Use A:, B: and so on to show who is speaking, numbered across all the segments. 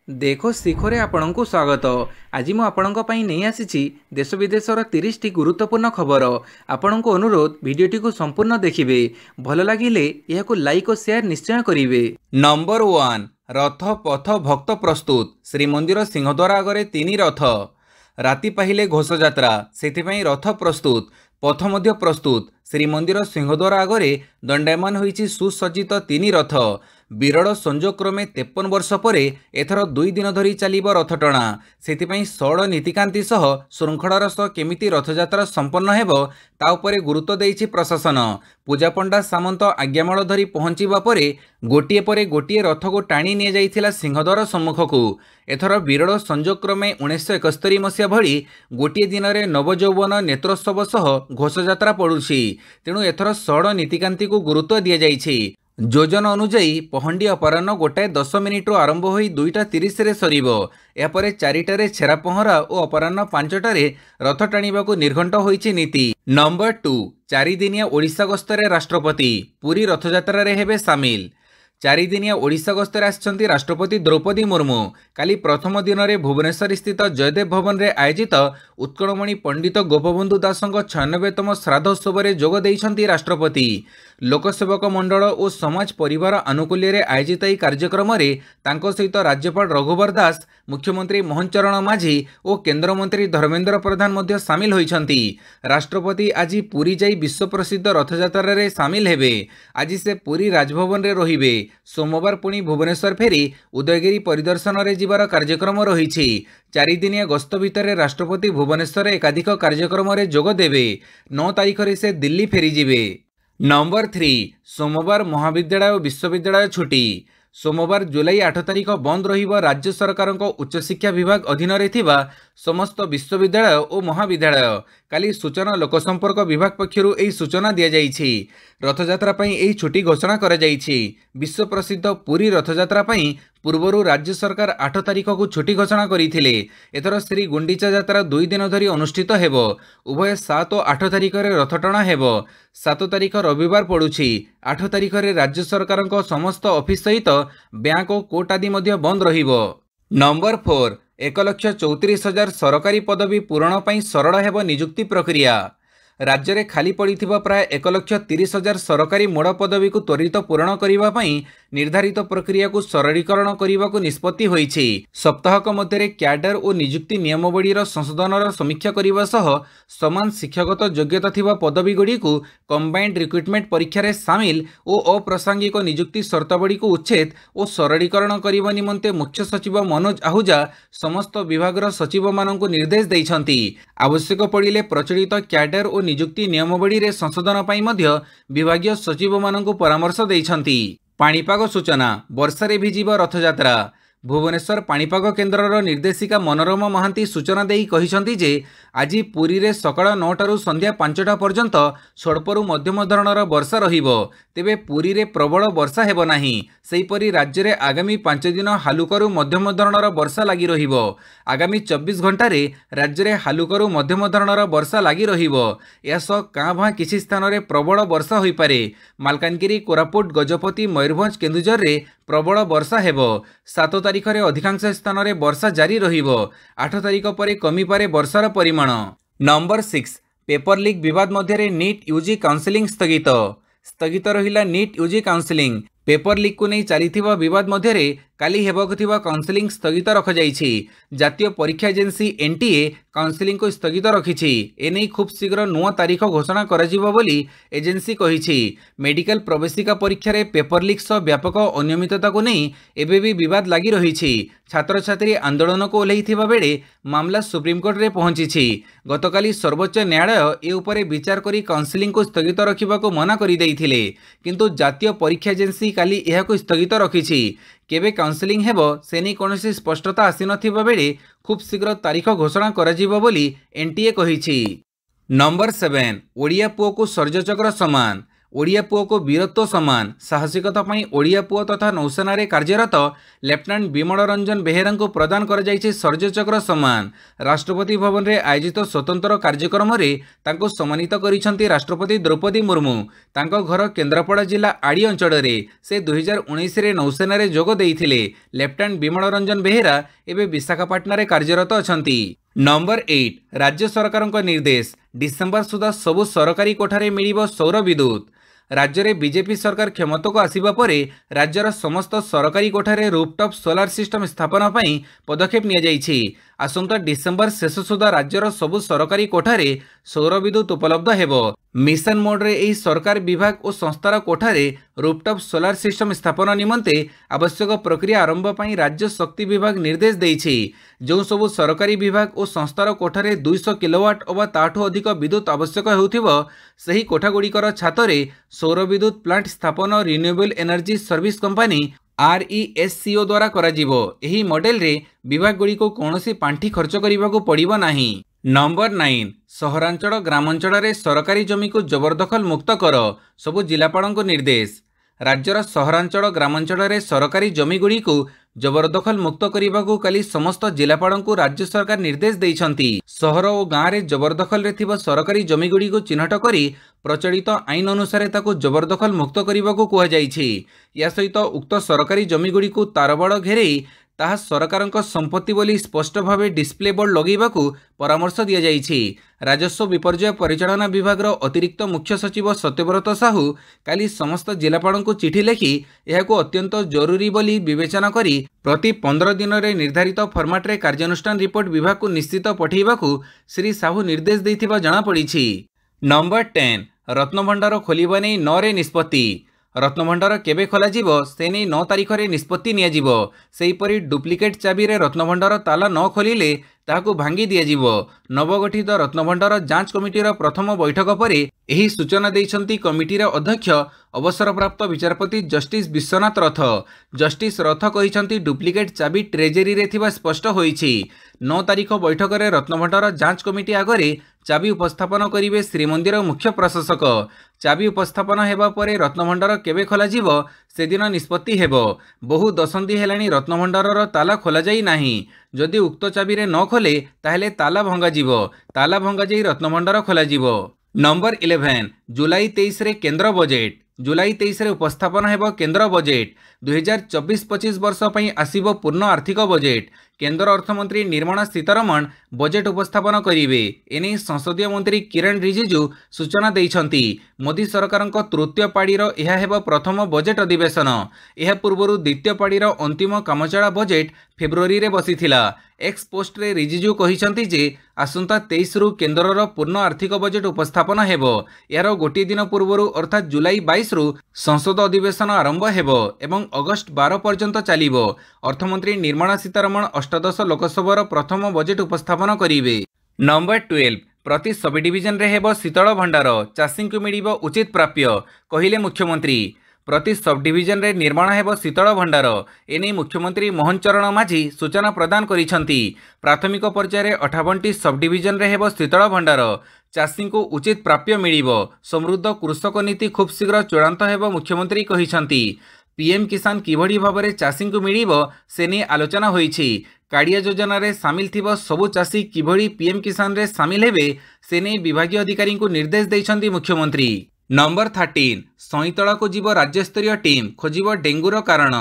A: देखो शिखरे आपणଙ୍କୁ स्वागत। आज मु आपणଙ୍କ ପାଇଁ ନେଇ ଆସିଛି देश विदेशर 30 टी गुरुत्वपूर्ण खबर। आपणଙ୍କୁ अनुरोध भिडियोटी को संपूर्ण देखिए। भल लगिले यहाकु लाइक और शेयर निश्चय करिवे। नंबर 1 रथ पथ भक्त प्रस्तुत। श्रीमंदिर सिंहद्वार आगरे 3 रथ। राति पाहिले घोषयात्रा सेथिपाई रथ प्रस्तुत पथ मध्य प्रस्तुत। श्रीमंदिर सिंहद्वार आगरे दंडायमान होइछि सुसज्जित 3 रथ। विरल संजोग क्रमे 53 वर्ष पर एथर 2 दिन धरी चलिब रथटणा। सेथिपाई षोड़ नीतिकांति सह श्रृंखलार सह केमिति रथयात्रा संपन्न हेब ता उपरे गुरुत्व देइछि प्रशासन। पूजापंडा सामंत आज्ञामाल धरी पहुंचीबा परे गोटिए रथ को टाणी निया जाइथिला सिंहद्वार सम्मुखकु। एथर विरल संजोग क्रमे 1971 मसीहा भली गोटिए दिन में नवजौवन नेत्रोत्सव सह घोषयात्रा पड़ुछि। तेणु एथर षोड़ नीतिकांति को गुरुत्व दि जाइछि। योजना अनुजाई पहंडी अपराह्न 1:10 मिनिट्रु आरंभ होई 2:30 सरिबो। यापर 4टारे छेरा पहरा और अपराह्न 5टारे रथ टाणिबाकु निर्घंट होइछि नीति। नंबर 2 4 दिनिया ओडिशा गस्तरे राष्ट्रपति पुरी रथयात्रा रे हेबे सामिल। 4 दिनिया ओडिशा गस्तरे आछंती राष्ट्रपति द्रौपदी मुर्मू। काली प्रथम दिन में भुवनेश्वर स्थित जयदेव भवन रे आयोजित उत्कलमणि पंडित गोपबंधु दासंग 96तम श्राद्धोत्सव में जोग देइछंती राष्ट्रपति। लोकसेवक मंडल और समाज परिवार आनुकूल्य रे आयोजित यह कार्यक्रम में तांको सहित राज्यपाल रघुवर दास, मुख्यमंत्री मोहन चरण माझी और केंद्रमंत्री धर्मेंद्र प्रधान मध्य सामिल होइछंती। राष्ट्रपति आज पुरी जाई विश्व प्रसिद्ध रथयात्रा रे सामिल हेबे। आज से पुरी राजभवन रे रहिबे। सोमवार पुणी भुवनेश्वर फेरी उदयगिरी परिदर्शन रे जिबार कार्यक्रम रहिछि। 4 दिनिया गस्त भितर राष्ट्रपति भुवनेश्वर एकाधिक कार्यक्रम रे जोग देबे। 9 तारीख रे से दिल्ली फेरी जिबे। नंबर 3 सोमवार महाविद्यालय और विश्वविद्यालय छुट्टी। सोमवार जुलाई 8 तारीख बंद रहिबो राज्य सरकार उच्च शिक्षा विभाग अधीन रे थिबा समस्त विश्वविद्यालय और महाविद्यालय। काली सूचना लोकसंपर्क विभाग पक्षरु एही सूचना दिया जाइछि। रथयात्रा पई एही छुट्टी घोषणा करा जाइछि। विश्व प्रसिद्ध पुरी रथयात्रा पई पूर्वरु राज्य सरकार 8 तारीख को छुट्टी घोषणा करथिले। एथर श्री गुंडीचा यात्रा 2 दिन धरी अनुष्ठित हेबो। उभय 7 और 8 तारीख रे रथटणा हेबो। 7 तारीख रविवार पड़ुछि। 8 तारीख रे राज्य सरकार समस्त ऑफिस सहित बैंक और कोर्ट आदि मध्य बंद रहिबो। नंबर 4 1,34,000 सरकारी पदवी पूरण पई सरल हेबो नियुक्ति प्रक्रिया। राज्य में खाली पड़िथिबा प्राय 1,30,000 सरकारी मोड़ पदवी को त्वरित पूरण करिबा पई निर्धारित प्रक्रिया को सरलीकरण करने को निष्पत्ति होइछि। सप्ताहक मध्य क्याडर और नियुक्ति नियमावलीर संशोधनर समीक्षा करने सह समान शिक्षागत योग्यता थिबा पदवी गुड़ी को कंबाइंड रिक्रुटमेंट परीक्षा रे सामिल और अप्रासंगिक नियुक्ति शर्तावली को उच्छेद और सरलीकरण करने निमंते मुख्य सचिव मनोज आहूजा समस्त विभागर सचिव मानक निर्देश देइछंती। आवश्यक पड़िले प्रचलित क्याडर और नियुक्ति नियमावली रे संशोधन पई मध्य विभागीय सचिव मानक परामर्श देइछंती। पाणीपाग सूचना वर्षा रे भिजिब रथयात्रा। भुवनेश्वर पाणीपाग केन्द्रर निर्देशिका मनोरमा महांती सूचना देई कहिसंती जे आज पुरी रे सकाळ 9टारू संध्या 5टा पर्यंत स्वल्परू मध्यम धरणर वर्षा रहिबो। तेबे पुरी रे प्रबल वर्षा हेबो नाही। सेहीपरि राज्य रे आगामी 5 दिन हालुकरू मध्यम धरणर वर्षा लागि रहिबो। आगामी 24 घंटा रे राज्य रे हालुकरू मध्यम धरणर वर्षा लागि रहिबो। यासह कां भां किछि स्थान रे प्रबल वर्षा होई पारे। मालकानगिरी, कोरापुट, गजपति, मयूरभंज, केन्दुझर रे प्रबल वर्षा हेबो। 7 तारीख रे अधिकांश स्थान रे वर्षा जारी रहिबो। 8 तारीख परे कमी पारे वर्षार परिमाण। नंबर 6 पेपर लीक विवाद मध्य नीट यूजी काउंसिलिंग स्थगित रहिला NEET UG counselling. Paper leak को नहीं चली विवाद मध्य काली हेबाकु थिबा काउंसिलिंग स्थगित रखा जाइछि। जातीय परीक्षा एजेंसी एनटीए काउंसिलिंग को स्थगित रखिछि। एने खूब शीघ्र नुआ तारीख घोषणा कराजिबो बोली एजेंसी कहिछि। मेडिकल प्रवेशिका परीक्षा रे पेपर लीक सह व्यापक अनियमितता को नहीं एबे भी विवाद लगी रहिछि। छात्र छात्री आंदोलन को ओल्लैथिबा बेले मामला सुप्रीमकोर्ट रे पहुंचिछि। गतकाली सर्वोच्च न्यायालय ए उपरे विचार करी काउंसिलिंग को स्थगित रखिबाको मना करि दैथिले। किंतु जातीय परीक्षा एजेंसी काली एहाको स्थगित रखिछि। केबे काउंसिलिंग हेबो से नहीं कौनसी स्पष्टता आसी नथिबा बेले खूब शीघ्र तारीख घोषणा कराजिबो बोली एनटीए कहिछि। नंबर 7 ओडिया पुओ को शौर्य चक्र सम्मान। ओडिया पुओ को वीरत्व सम्मान साहसिकता पई ओडिया पुओ तथा नौसेना रे कार्यरत लेफ्टिनेंट विमल रंजन बेहेरा को प्रदान कर जाइछि शौर्य चक्र सम्मान। राष्ट्रपति भवन रे आयोजित स्वतंत्र कार्यक्रम रे तांको सम्मानित करिसंती राष्ट्रपति द्रौपदी मुर्मू। तांको घर केन्द्रापड़ा जिला आड़ी अंचल रे से 2019 रे नौसेना रे जोग देइथिले। लेफ्टिनेंट विमल रंजन बेहेरा एबे विशाखापाटना रे कार्यरत अछंती। नंबर 8 राज्य सरकार निर्देश डिसेम्बर सुधा सबु सरकारी कोठारे मिलिबो सौर विद्युत। राज्य में बीजेपी सरकार क्षमता को आसिबा परे राज्यर समस्त सरकारी कोठारे रूफटॉप सोलार सिस्टम स्थापना पई पदक्षेप निया जाइछि। आसंता डिसेम्बर शेष सुधा राज्यर सबु सरकारी कोठारे सौर विद्युत उपलब्ध हेबो। मिशन मोड रे एही सरकार विभाग और संस्थार कोठारे रूफटॉप सोलार सिस्टम स्थापना निमंते आवश्यक प्रक्रिया आरंभ पई राज्य शक्ति विभाग निर्देश देइछि। जो सबु सरकारी विभाग और संस्थार कोठारे 200 किलोवाट अथवा ताठू अधिक विद्युत आवश्यक हेउथिबो सही कोठागुड़िकर छातरे सौर विद्युत प्लांट स्थापन renewable energy service company RESCO द्वारा कराजिबो। एही मॉडल रे विभाग गुड़ी को कौनसी पांठी खर्च करने को पड़िबो नाही। नंबर 9 सहरांचल ग्रामांचल रे सरकारी जमी को जबरदखल मुक्त कर सबु जिलापाल को निर्देश। राज्यर सहरांचल ग्रामांचल रे सरकारी जमी गुड़ी को जबरदखल मुक्त करने को काली समस्त जिलापाल को राज्य सरकार निर्देश देइछंती। सहर और गाँव में जबरदखल रे थिबा सरकारी जमी गुड़ी को चिन्हट करी प्रचलित आईन अनुसार ताको जबरदखल मुक्त करने को कहा जाइछि। या सहित उक्त सरकारी जमी गुड़ी को तारबाड़ घेरेई ताहा सरकार संपत्ति बोली स्पष्ट भाव डिस्प्ले बोर्ड लगेबाकू परामर्श दिया जाइछि। राजस्व विपर्यय परिचालना विभाग अतिरिक्त मुख्य सचिव सत्यव्रत साहू काली समस्त जिलापाल को चिठी लिखि यहाको अत्यंत जरूरी बोली विवेचना करी प्रति 15 दिन रे निर्धारित फॉर्मेट रे कार्यानुष्ठान रिपोर्ट विभाग को निश्चित पठेबाकू श्री साहू निर्देश दैथिबा जणा पड़िछि। नंबर 10 रत्नभंडार खोलिबा नै 9 रे निष्पत्ति। रत्नभंडार केबे खोलाजिबो से नहीं 9 तारिख रे निष्पत्ति नियाजिबो। सेहीपरि डुप्लिकेट चाबी रे रत्नभंडार ताला न खोलिले ताहाकू भांगी दियाजिबो। नवगठित रत्नभंडार जांच कमिटीर प्रथम बैठक पर यही सूचना देइछंती कमिटीर अध्यक्ष अवसरप्राप्त विचारपति जस्टिस विश्वनाथ रथ। जस्टिस रथ कहिछंती डुप्लिकेट चाबी ट्रेजेरी रे थिबा स्पष्ट होईछि। 9 तारिख बैठक रे रत्नभंडार जांच कमिटी आगरे चाबी उपस्थापन करिवे श्रीमंदिर मुख्य प्रशासक। चाबी उपस्थापन हेबा परे रत्नभंडार केबे खोलाजिबो सेदिन निष्पत्ति हेबो। बहु दशंधि हेलाणी रत्नभंडारर ताला खोला जाई नाही। जदि उक्त चाबी रे न खोले ताहेले ताला भंगा जिवो। ताला भंगा जाई रत्नभंडार खोला जिवो। नंबर 11 जुलाई 23 रे केंद्र बजेट। जुलाई 23 रे उपस्थापन हेबो केंद्र बजेट। 2024-25 वर्ष पई आसीबो पूर्ण आर्थिक बजेट। केंद्र अर्थमंत्री निर्मला सीतारमण बजेट उपस्थापन करिवे। एने संसदीय मंत्री किरण रिजिजू सूचना दैछंती। मोदी सरकार तृतीय पाड़ीर यह हेबो प्रथम बजेट अधिवेशन। यह पूर्व द्वितीय पाड़ीर अंतिम कामचला बजेट फेब्रुआरी रे बसीथिला। एक्स पोस्ट रे रिजिजू कहिसंती जे आसंता 23 रु केंद्रर पूर्ण आर्थिक बजेट उपस्थापन हेबो। यार गोटे दिन पूर्व अर्थात जुलाई 22 रु संसद अधिवेशन आरंभ हेबो एवं अगस्त 12 पर्यंत चलिबो। अर्थमंत्री निर्मला सीतारमण अष्टादश लोकसभार प्रथम बजेट उपस्थापन करिवे। नंबर 12 प्रति सब डिविजन रे हेबो शीतल भंडार। चाषी को मिलिबो उचित प्राप्य कहिले मुख्यमंत्री। प्रति सब डिविजन रे निर्माण हेबो शीतल भंडार। एने मुख्यमंत्री मोहन चरण माझी सूचना प्रदान करिसंती। प्राथमिक पर्यायर 58टी सब डिविजन रे हेबो शीतल भंडार। चाषी को उचित प्राप्य मिलिबो। समृद्ध कृषक नीति खूब शीघ्र चूड़ांत हेबो मुख्यमंत्री कहिसंती। पीएम किसान किभଳି भाବରେ ଚାଷୀଙ୍କୁ ମିଳିବ ସେ ନେଇ ଆଲୋଚନା ହୋଇଛି। କାଳିଆ ଯୋଜନାରେ ସାମିଲ ଥିବା ସବୁ ଚାଷୀ କିଭଳି ପीएम କିସାନରେ ସାମିଲ ହେବେ ସେ ନେଇ ବିଭାଗୀୟ ଅଧିକାରୀଙ୍କୁ ନିର୍ଦ୍ଦେଶ ଦେଇଛନ୍ତି ମୁଖ୍ୟମନ୍ତ୍ରୀ। नंबर 13 ସଇଁତଳାକୁ ଯିବ ରାଜ୍ୟସ୍ତରୀୟ ଟିମ୍ ଖୋଜିବ ଡେଙ୍ଗୁର କାରଣ।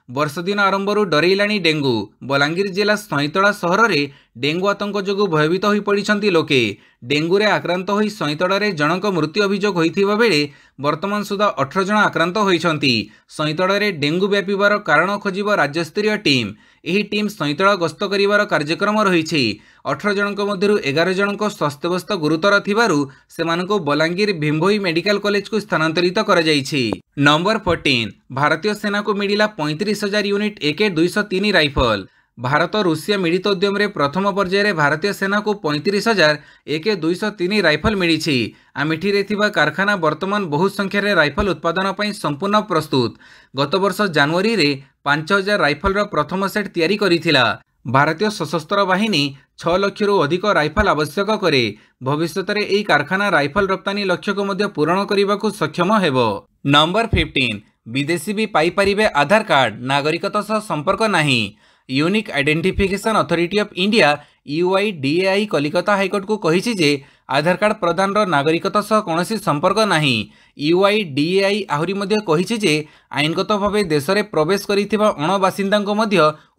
A: वर्ष दिन आरंभरू डरेइलाणी डेंगू। बलांगीर जिला सईतला सहर में डेंगू आतंक जो भयभीत हो पड़ती लोके। डेंगू रे आक्रांत होई सईतलारे जनक मृत्यु अभियोग होइथिबा बेले वर्तमान सुधा 18 जन आक्रांत होइछंती। सईतलारे डेंगू व्यापिबार कारण खोजिब राज्यस्तरीय टीम। एही टीम सईतला गस्त करिवार कार्यक्रम रहिछि। 18 जनक मध्यरु 11 जनक स्वास्थ्यावस्था गुरुतर थिबारु सेमानकु बलांगीर भीमभोई मेडिकल कॉलेज को स्थानांतरित करा जाइछि। नंबर 14 भारतीय सेना को मिलिला 35,000 unit AK-203 rifle. Bharat Russia मिलित उद्यम रे प्रथम पर्यायर भारतीय सेना को 35,000 AK-203 राइफल मिली। आमिठी रे थिबा कारखाना वर्तमान बहु संख्यार राइफल उत्पादन पई संपूर्ण प्रस्तुत। गत वर्ष जनवरी रे 5,000 राइफल रो प्रथम सेट तैयारी करिथिला। भारतीय सशस्त्र बाहिनी 6 लक्ष अधिक राइफल आवश्यक करे। भविष्य में यह कारखाना राइफल रप्तानी लक्ष्य को मध्य पूरण करने को सक्षम हेबो। नंबर 15 विदेशी भी पाई परिबे आधार कार्ड नागरिकता सह संपर्क नहीं। Unique identification authority of India UIDAI Calcutta high court को कही जे आधार कार्ड प्रदान नागरिकता सह कौन संपर्क नहीं। UIDAI आहरी मध्य कही जे आईनगत भाव देश में प्रवेश करिथिबा अणबासिंदा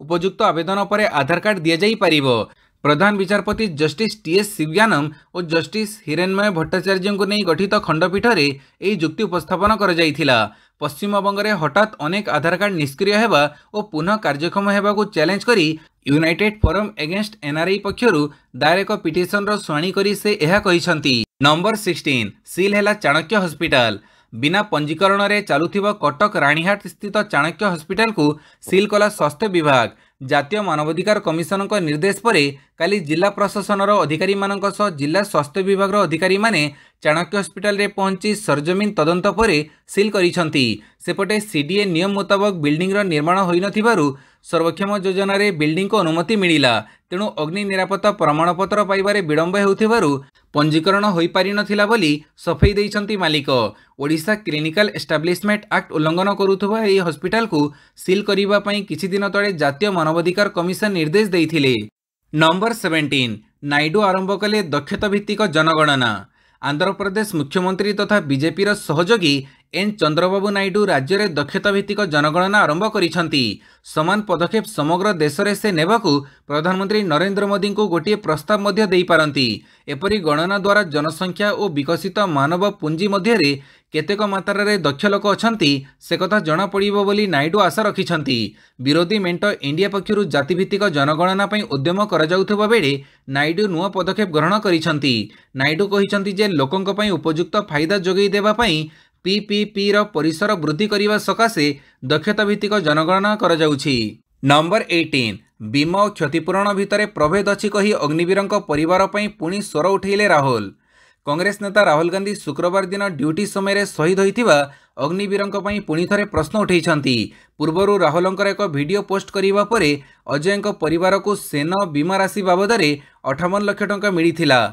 A: उपयुक्त आवेदन पर आधार कार्ड दि जाई परिबो। प्रधान विचारपति जस्टिस TS शिवज्ञानम और जस्टिस हिरेन्मय भट्टाचार्य को नहीं गठित खंडपीठ में यह जुक्ति उपस्थापन कर पश्चिमबंग में हठात अनेक आधार कार्ड निष्क्रिय हेबा और पुनः कार्यक्षम हेबा को चैलेंज करी यूनाइटेड फोरम अगेंस्ट NRI पक्षरु दायर एक पिटिशन शुणाणी करी से यह कहिसंती। नंबर 16 सील हैला चाणक्य हॉस्पिटल। बिना पंजीकरण रे चालुथिबा कटक राणीहाट स्थित चाणक्य हॉस्पिटल को सील कला स्वास्थ्य विभाग। जातीय मानवाधिकार कमिशन का निर्देश पर काली जिला प्रशासन अधिकारी मानक सह जिला स्वास्थ्य विभाग अधिकारी माने चाणक्य हॉस्पिटल रे पहुंची सरजमीन तदंत पर सील करिसंती। सेपटे CDA नियम मुताबक बिल्डिंग रो निर्माण होई नथिबारु सर्वक्षम योजना रे बिल्डिंग को अनुमति मिलिला। तेणु अग्नि निरापत्ता प्रमाणपत्र पाइबारे विलंब हेउथिबारु पंजीकरण होई पारि नथिला बोली सफेई दैछंती मालिक। ओडिशा क्लिनिकल एस्टाब्लिशमेंट एक्ट उल्लंघन करुथबा एही हॉस्पिटल को सील करिबा पई किछि दिन तळे जातीय मानवाधिकार कमिशन निर्देश दैथिले। नंबर 17 नायडू आरंभ कले दक्षता भित्तिक जनगणना। आंध्र प्रदेश मुख्यमंत्री तथा बीजेपी सहयोगी N चंद्रबाबू नायडू राज्य में दक्षता भित्तिक जनगणना आरंभ करिसंती। समान पदक्षेप समग्र देश में से नेबाकू प्रधानमंत्री नरेंद्र मोदी को गोटे प्रस्ताव मध्य देई पारंती। एपरी गणना द्वारा जनसंख्या और विकसित मानव पुंजी मध्य केतेक मात्रा रे दक्ष लोक अछंती से कथा जना पड़िबो बोली नायडू आशा रखिछंती। विरोधी मेंट इंडिया पक्षरु जातिभित्तिक जनगणना पई उद्यम करा जाउथबा बेले नायडू नुआ पदक्षेप ग्रहण करिछंती। नायडू कहिछंती जे लोकंक पई उपयुक्त फायदा जोगई देबा पई PPP रो परिसर वृद्धि करिबा सकाशे दक्षता भित्तिक जनगणना करा जाउछि। नंबर 18 बीमा और क्षतिपूरण भितर प्रभेद अछि कही अग्निवीरंक परिवार पई पुणी स्वर उठेले राहुल। कांग्रेस नेता राहुल गांधी शुक्रवार दिन ड्यूटी समय शहीद होइथिबा अग्निवीरंक पई पुणी थरे प्रश्न उठेइछंती। पूर्वरु राहुलंकर एक वीडियो पोस्ट करिबा परे अजयंक परिवार को सेना बीमा राशि बाबदरे 58 लाख टंका मिलिथिला।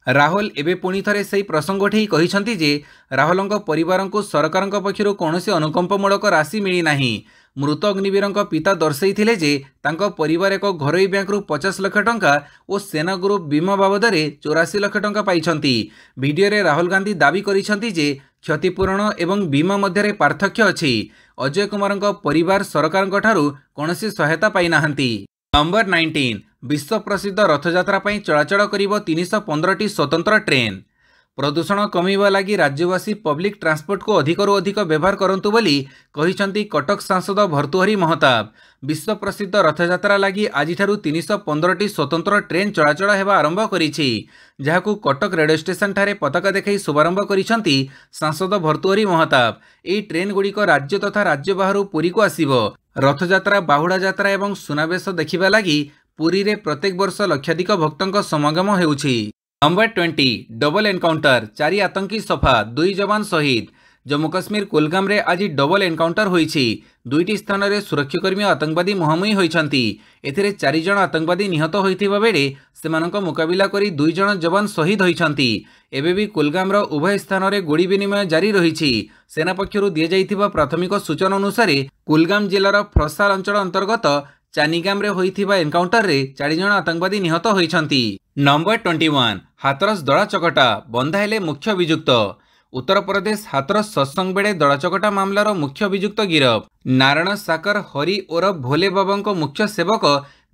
A: राहुल एबे पुणी थरे सही प्रसंग उठेई कहिसंती जे राहुलंक परिवार को सरकारंक पक्षरु कोनोसी अनुकंपमूलक राशि मिली नाही। मृत अग्निवीरंक पिता दर्शाइथिले जे तांको परिवार एक घरोई बैंक रु 50 लाख टंका और सेना ग्रुप बीमा बाबदरे 84 लाख टंका पाइछंती। वीडियो रे राहुल गांधी दाबी करिसंती जे क्षतिपूरण एवं बीमा मध्य पार्थक्य अछि। अजय कुमारंक परिवार सरकारंक ठारू कोनोसी सहायता पाई नाहंती। नंबर 19 विश्व प्रसिद्ध रथयात्रा पई चलाचल करिबो 315टी स्वतंत्र ट्रेन। प्रदूषण कमिबा लागि राज्यवासी पब्लिक ट्रांसपोर्ट को अधिकरु अधिक व्यवहार करंतु बोली कहिसंती कटक सांसद भर्तृहरि महताब। विश्व प्रसिद्ध रथयात्रा लागि आजिठारु 315टी स्वतंत्र ट्रेन चलाचल हेबा आरंभ करिछि, जहाकु कटक रेडियो स्टेशन ठारे पताका देखै शुभारंभ करिसंती सांसद भर्तृहरि महताब। एही ट्रेन गुड़िक राज्य तथा राज्य बाहरु पुरी को आसीबो। रथयात्रा बाहुड़ा यात्रा एवं सुनावेश देखिबा लागि पुरी रे प्रत्येक वर्ष लक्षाधिक भक्तों समागम हेउछि। नंबर 20 डबल एनकाउंटर 4 आतंकी सफा 2 जवान शहीद। जम्मू काश्मीर कुलगाम रे आज डबल एनकाउंटर होइछि। दुईटी स्थान रे सुरक्षाकर्मी आतंकवादी मुहांमुही होइछंती। एथिरे 4 जण आतंकवादी निहत होइथिबा बेले सेमानक मुकाबिला करी 2 जण जवान शहीद होइछंती। एबे भी कुलगाम रो उभय स्थान रे गोड़ी विनिमय जारी रहिछि। सेना पक्षरु दिया जाइथिबा प्राथमिक सूचना अनुसार कुलगाम जिल्लार फ्रसाल अंचल अंतर्गत चानीगाम रे होइथिबा एनकाउंटर रे 4 जण आतंकवादी निहत होइछंती। नंबर 21 हाथरस दड़ा चकटा बंधा हेले मुख्य अभियुक्त। उत्तर प्रदेश हाथरस सत्संग बेड़े दड़ा चकटा मामलार मुख्य अभियुक्त गिरफ। नारायण साकर हरि ओरफ भोले बाबा मुख्य सेवक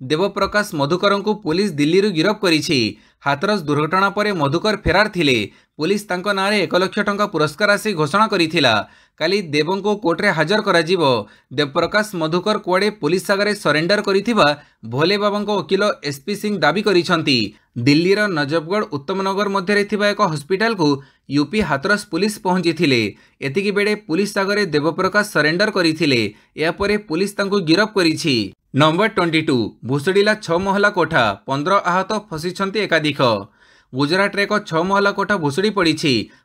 A: देवप्रकाश मधुकर को पुलिस दिल्ली गिरफ करिछि। हाथरस दुर्घटना पर मधुकर फेरार थिले। पुलिस तांको नारे 1 लाख टंका पुरस्कार राशि घोषणा करिथिला। काली देवों को कोर्टे हाजर कराजिबो। देवप्रकाश मधुकर कुआडे पुलिस आगे सरेंडर करिथिबा भोले बाबा वकील SP सिंह दाबी करिसंती। दिल्लीर नजफगढ़ उत्तमनगर मध्य थिबा एक हॉस्पिटल को यूपी हाथरस पुलिस पहुंची थिले। एतिकी बेड़े पुलिस आगे देवप्रकाश सरेंडर करिथिले। या परे पुलिस तांको गिरफ करिछि। नंबर 22 भुसुड़िला 6 महला कोठा 15 आहत फसिछंती एकाधिक। गुजरात रे एक 6 महला कोठा भुशुड़ी पड़ी।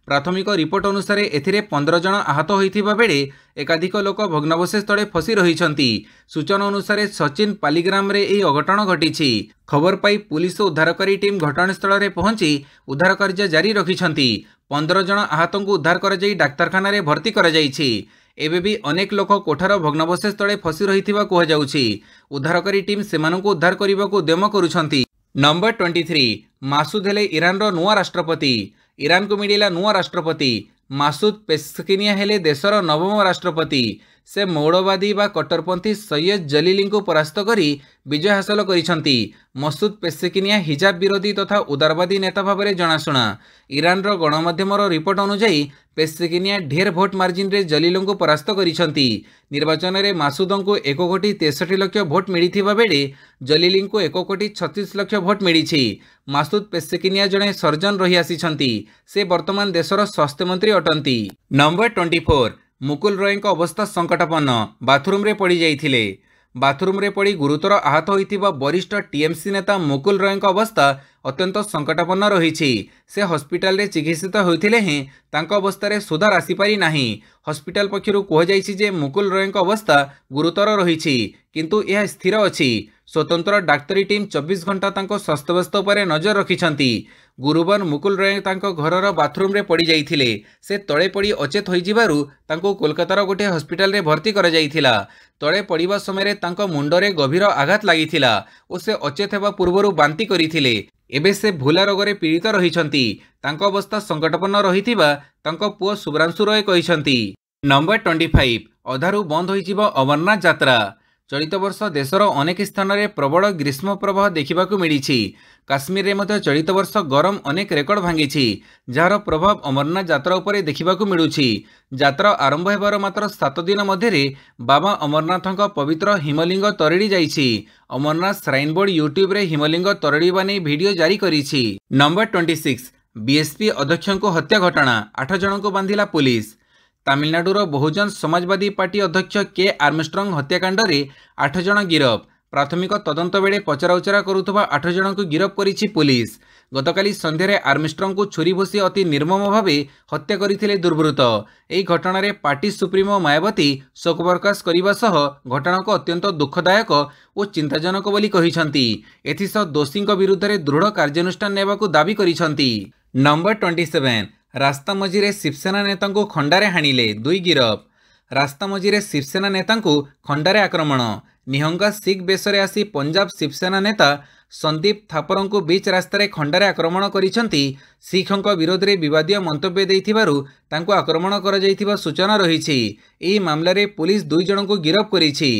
A: प्राथमिक रिपोर्ट अनुसार एथिरे 15 जन आहत होइथिबा बेले एकाधिक लोक भग्नावशेष तले फसी रहिछंती। सूचना अनुसार सचिन पालीग्राम रे एही अघटन घटिछि। खबर पाई पुलिस और उद्धारकारी टीम घटनास्थल रे पहुंची उद्धार कार्य जारी रखिछंती। 15 जन आहतंकु उद्धार कर जाई डाक्तरखाना रे भर्ती कर जाईछि। एबे भी अनेक लोक कोठार भग्नावशेष तले फसी रहिथिबा कुहा जाउछि। उद्धारकारी टीम सेमानंकु उद्धार करिबाकु उद्यम करुछंती। नंबर 23 मासूद हेले ईरान रो नुआ राष्ट्रपति। ईरान को मिलिला नुआ राष्ट्रपति। मासूद पेस्किनिया हेले देशर नवम राष्ट्रपति। से मौड़वादी बा कट्टरपंथी सैयद जलीली को परास्त करी विजय हासिल करिसंती। मसूद पेस्किनिया हिजाब विरोधी तथा उदारवादी नेता भाव में जनाशुना। ईरान रो गणमाध्यमर रिपोर्ट अनुसार पेस्किनिया ढेर भोट मार्जिन रे जलीलों को परास्त करिसंती। निर्वाचन में मासूदों को 1,63,00,000 भोट मिलिथिबा बेले जलीली को 1,36,00,000 भोट मिली। मासूद पेस्किनिया जड़े सर्जन रही आसीछंती। से वर्तमान देशर स्वास्थ्य मंत्री अटंती। नंबर 24 मुकुल रॉय अवस्था संकटापन्न। बाथरूम रे पड़ी जाइथिले। बाथरूम रे पड़ी गुरुतर आहत होइथिबा वरिष्ठ टीएमसी नेता मुकुल रॉय अवस्था अत्यंत संकटापन्न रही। से हॉस्पिटल रे चिकित्सित होइथिले हें तांको अवस्था रे सुधार आसी पारि नाही। हॉस्पिटल पक्षरु कह जाइछि जे मुकुल रॉय अवस्था गुरुतर रही किंतु यह स्थिर अछि। स्वतंत्र डाक्तरी टीम 24 घंटा तांको स्वास्थ्यावस्था पर नजर रखिछंती। गुरुवार मुकुल रॉय तांको घरर बाथरूम रे पड़ी जाइथिले। से तळे पड़ी अचेत होई जिबारु तांको कोलकातार गोटे हॉस्पिटल रे भर्ती करा जाइथिला। तळे पड़िबा समय तांको मुंडरे गभीर आघात लागिथिला और से अचेत हेबा पूर्वरु बांती करिथिले। एबे से भूला रोगरे पीड़ित रहिछंती। तांको अवस्था संकटापन्न रहिथिबा तांको पुओ शुभ्रांशु रॉय कहिछंती। नंबर 25 अधारु बंद होइजिबो अमरनाथ यात्रा। चलित वर्ष देशर अनेक स्थान में प्रबल ग्रीष्म प्रवाह देखा मिली। काश्मीर में मध्य चलित वर्ष गरम अनेक रेकर्ड भांगी जार प्रभाव अमरनाथ यात्रा उपर देखा मिलूँ। यात्रा आरंभ होबार मात्र 7 दिन मध्य बाबा अमरनाथ पवित्र हिमलिंग तरिड़ी जाइछि। अमरनाथ श्राइन बोर्ड यूट्यूब रे हिमलिंग तरिड़ीबा नै वीडियो जारी करिछि। नंबर 26 बीएसपी अध्यक्ष को हत्या घटना। 8 जन को बांधिला पुलिस। तमिलनाडुर बहुजन समाजवादी पार्टी अध्यक्ष के आर्मस्ट्रंग हत्याकांड रे 8 जन गिरफ। प्राथमिक तदंत बेले पचराउचरा करुथबा 8 जन को गिरफ करिछि पुलिस। गतकाली संध्यारे आर्मस्ट्रंग को छुरी भोसी अति निर्मम भावे हत्या करथिले दुर्बृत्त। एही घटना रे पार्टी सुप्रीमो मायावती शोक प्रकाश करबा सह घटना को अत्यंत दुखदायक और चिंताजनक बोली कहिसंती। एथिसह दोषीଙ୍କ विरुद्ध दृढ़ कार्यानुष्ठान नेबाकू दाबी करिसंती। नंबर 27 रास्ता मझीरे शिवसेना नेता को खंडारे हाणिले 2 गिरफ। रास्ता मझीरे शिवसेना नेता को खंडारे आक्रमण। निहंगा सिख बेसरे आसी पंजाब शिवसेना नेता संदीप थापर को बीच रास्तार खंडारे आक्रमण करिसंती। सिखों विरोध में विवादीय मंतव्य देइथिबारु तांको आक्रमण करा जाइथिबा सूचना रहिछि। एही मामला रे पुलिस 2 जन को गिरफ करिछि।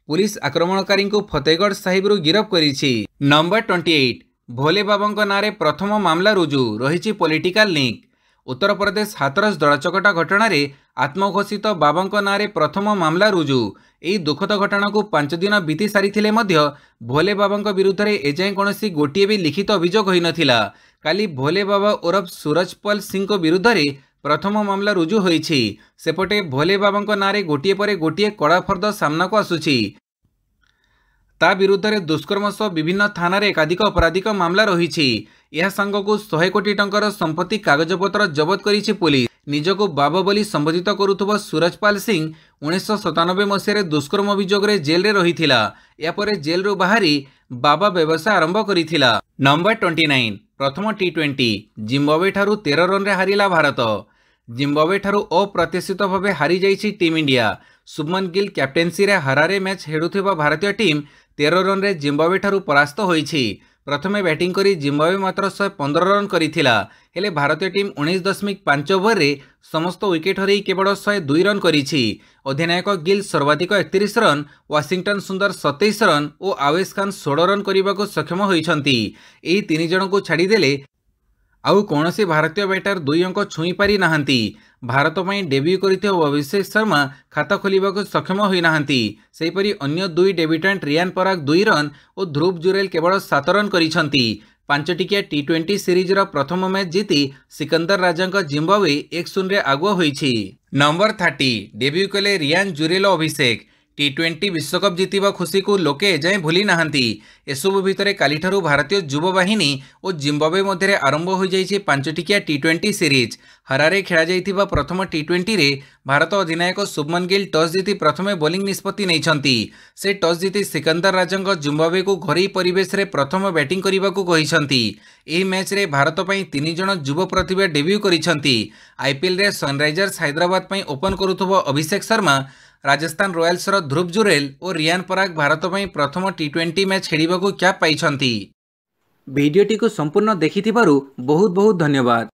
A: पुलिस आक्रमणकारी को फतेहगढ़ साहिबरु गिरफ करिछि। नंबर 28 भोले बाबा नारे प्रथम मामला रुजु रहिछि पॉलिटिकल लिंक। उत्तर प्रदेश हाथरस दड़ाचकटा घटना रे आत्मघोषित बाबा नारे प्रथम मामला रुजु। यही दुखद घटना को 5 दिन बीती सारी भोले बाबा विरुद्ध में एजाए कौन गोटे भी लिखित अभियोग होई नथिला। काली भोले बाबा ओरफ सूरजपाल सिंह को विरुद्ध में प्रथम मामला रुजु होईछि। सेपटे भोले बाबा नारे गोटे पर गोटे कड़ा फर्द सामना को आसुछि। ता विरुद्ध में दुष्कर्म सह विभिन्न थाना रे एकाधिक अपराधिक मामला रही। यह सांग को 100 कोटी टंकार संपत्ति कागजपत्र जबत करिछि पुलिस। निजको बाबा बोली संबोधित करुथुबा सूरजपाल सिंह 1997 मसीह दुष्कर्म अभियोग रे जेल रे रहिथिला। या परे जेल रो बाहरी बाबा व्यवसाय आरंभ करिथिला। नंबर 29 प्रथम टी20 जिम्बाब्वे ठारू 13 रन रे हारिला भारत। जिम्बाब्वे ठारू अप्रत्याशित भावे हारी जाइछि team India. Shubman Gill captaincy रे हरारे मैच हेडुथिबा भारतीय टीम 13 रन रे जिम्बाब्वे ठारू परास्त होईछि। प्रथमे बैटिंग करी जिम्बाब्वे मात्र 115 रन करिथिला। हेले भारतीय टीम 19.5 ओवर रे समस्त विकेट हरई केवल 102 रन करिछि। अधिनायक गिल सर्वाधिक 31 रन, वाशिंगटन सुंदर 27 रन और आवेश खान 16 रन करने को सक्षम होइछंती। एही 3 जन को छाड़ीदेले आउ कौनसी भारतीय बैटर 2 अंक छुई पारि नाहंती। भारत में डेब्यू करते अभिषेक शर्मा खाता खोलिबा को सक्षम होई नाहंती। सेहीपरि अन्य 2 डेब्यूटेंट रियान पराग 2 रन और ध्रुव जुरेल केवल 7 रन करिछंती। 5 टिकिया टी20 सीरीज प्रथम मैच जीति सिकंदर राजा जिम्बाब्वे 1-0 रे आगुआ होईछि। नंबर 30 डेब्यू कले रियान जुरेल अभिषेक। T20 विश्वकप जितिबा खुशी को लोके एजाएं भूली नाहांती। एसबु भितर कालीठारू भारतीय युवा बाहिनी और जिम्बाब्वे मध्य आरंभ हो जाइए 5 T20 सीरीज। हरारे खेला जाइथिबा प्रथम T20 रे भारत अधिनायक शुभमन गिल टॉस जीति प्रथमे बोलिंग निष्पत्ति नैछंती। से टॉस जीति सिकंदर राजंग जिम्बाब्वे को घरोई परिवेश रे प्रथम बैटिंग करने को कहिसंती। एही मैच रे भारत पई 3 जण युवा प्रतिभा डेब्यू करिसंती। आईपीएल रे सनराइजर्स हैदराबाद पई ओपन करुथबो अभिषेक शर्मा, राजस्थान रॉयल्स ध्रुव जुरेल और रियान पराग भारत पई प्रथम T20 मैच खेलिबाकू कैप पाइछंती। वीडियोटी को संपूर्ण देखिथिबारु बहुत बहुत धन्यवाद।